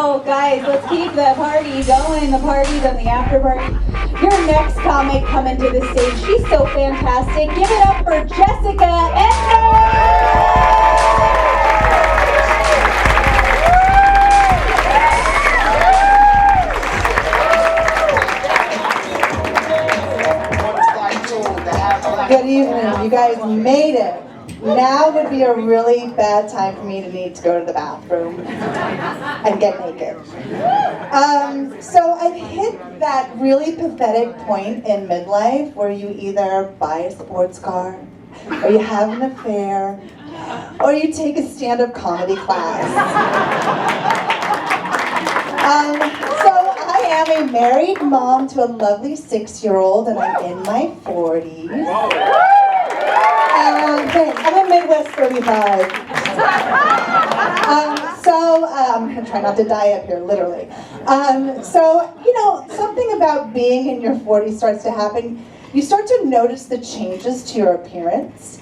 Oh, guys, let's keep the party going, the parties and the after party. Your next comic coming to the stage, she's so fantastic. Give it up for Jessica Entner! Good evening. You guys made it. Now would be a really bad time for me to need to go to the bathroom and get naked. So I've hit that really pathetic point in midlife where you either buy a sports car, or you have an affair, or you take a stand-up comedy class. So I am a married mom to a lovely 6-year-old, and I'm in my 40s. I'm a Midwest 35. I'm going to try not to die up here, literally. Something about being in your 40s starts to happen. You start to notice the changes to your appearance.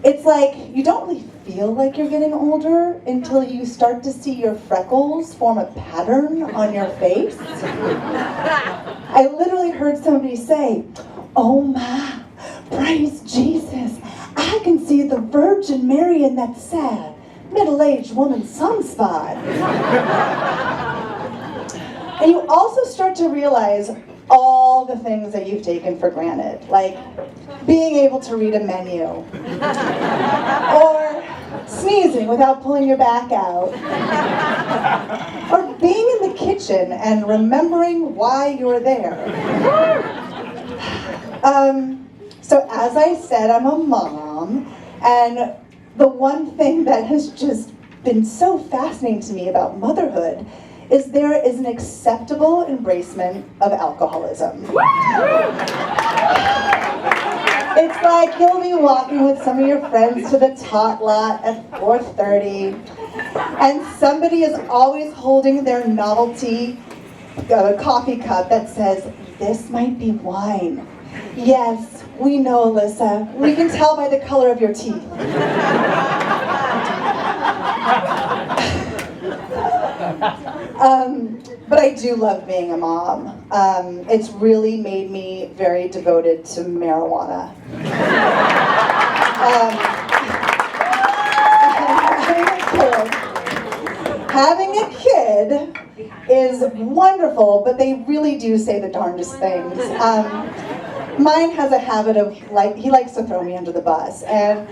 It's like you don't really feel like you're getting older until you start to see your freckles form a pattern on your face. I literally heard somebody say, "Oh my, praise Jesus. I can see the Virgin Mary in that sad, middle-aged woman's sunspot." And you also start to realize all the things that you've taken for granted, like being able to read a menu, or sneezing without pulling your back out, or being in the kitchen and remembering why you're there. So as I said, I'm a mom, and the one thing that has just been so fascinating to me about motherhood is there is an acceptable embracement of alcoholism. It's like you'll be walking with some of your friends to the tot lot at 4:30, and somebody is always holding their novelty coffee cup that says, "This might be wine." "Yes, we know, Alyssa. We can tell by the color of your teeth." But I do love being a mom. It's really made me very devoted to marijuana. Having a kid is wonderful, but they really do say the darndest things. Mine has a habit of, he likes to throw me under the bus, and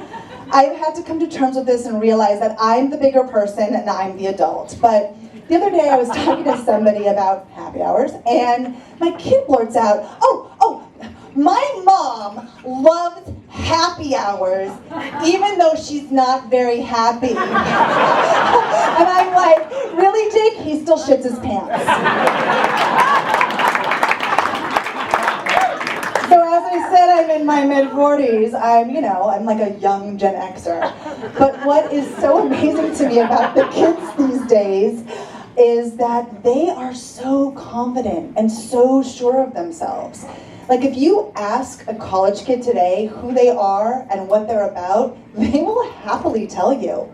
I've had to come to terms with this and realize that I'm the bigger person and I'm the adult. But the other day I was talking to somebody about happy hours, and my kid blurts out, oh, my mom loves happy hours, even though she's not very happy. And I'm like, really, Jake? He still shits his pants. So as I said, I'm in my mid-40s. I'm like a young Gen Xer. But what is so amazing to me about the kids these days is that they are so confident and so sure of themselves. Like if you ask a college kid today who they are and what they're about, they will happily tell you.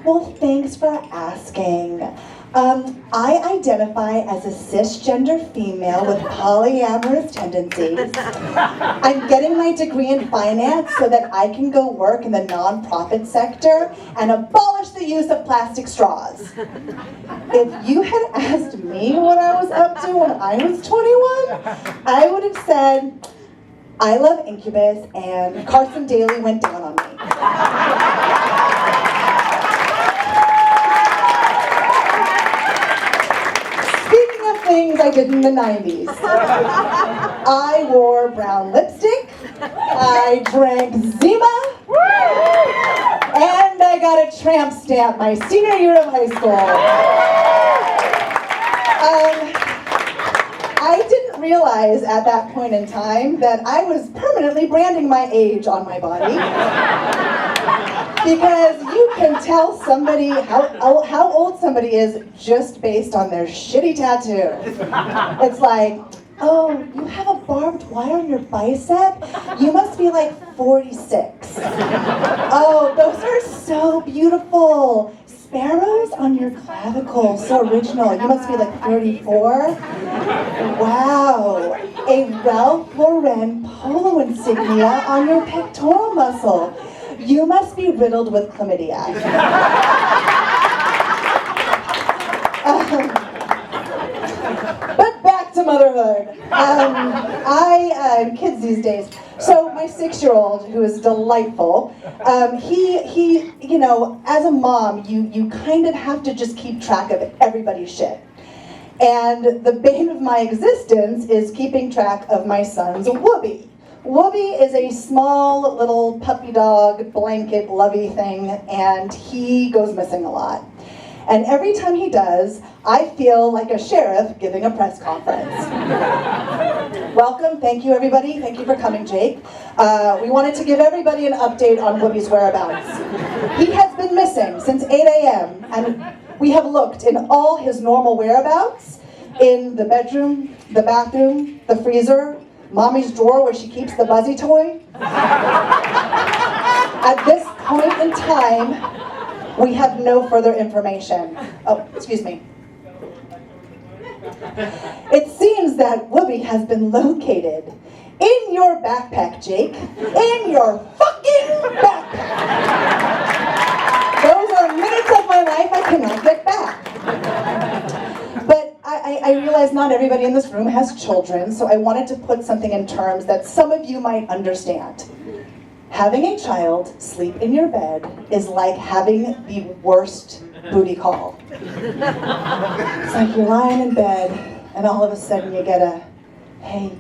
Well, thanks for asking. I identify as a cisgender female with polyamorous tendencies. I'm getting my degree in finance so that I can go work in the nonprofit sector and abolish the use of plastic straws. If you had asked me what I was up to when I was 21, I would have said, I love Incubus and Carson Daly went down on me. Things I did in the 90s. I wore brown lipstick, I drank Zima, and I got a tramp stamp my senior year of high school. I didn't realize at that point in time that I was permanently branding my age on my body. Because you can tell somebody how old somebody is just based on their shitty tattoo. It's like, oh, you have a barbed wire on your bicep? You must be like 46. Oh, those are so beautiful. sparrows on your clavicle, so original. You must be like 34. Wow. A Ralph Lauren polo insignia on your pectoral muscle. You must be riddled with chlamydia. But back to motherhood. Kids these days. So my 6-year-old, who is delightful, he, you know, as a mom, you kind of have to just keep track of everybody's shit. And the bane of my existence is keeping track of my son's whoopee. Whoopee is a small little puppy dog blanket lovey thing, and he goes missing a lot. And every time he does, I feel like a sheriff giving a press conference. Welcome, thank you everybody. Thank you for coming, Jake. We wanted to give everybody an update on Whoopi's whereabouts. He has been missing since 8 a.m. and we have looked in all his normal whereabouts, in the bedroom, the bathroom, the freezer, Mommy's drawer where she keeps the Buzzy toy. At this point in time, we have no further information. Oh, excuse me. It seems that Whoopi has been located in your backpack, Jake. In your fucking backpack. Those are minutes of my life I cannot get back. But I realize not everybody in this room has children, so I wanted to put something in terms that some of you might understand. Having a child sleep in your bed is like having the worst booty call. It's like you're lying in bed and all of a sudden you get a, hey,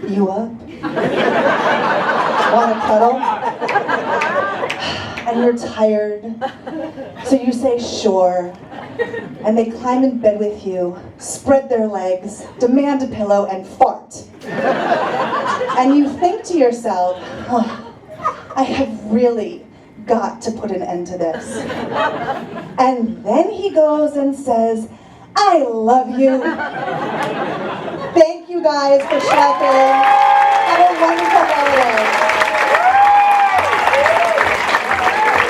you up? Want to cuddle? And you're tired. So you say, sure. And they climb in bed with you, spread their legs, demand a pillow, and fart. And you think to yourself, oh, I have really got to put an end to this. And then he goes and says, I love you. Thank you guys for clapping.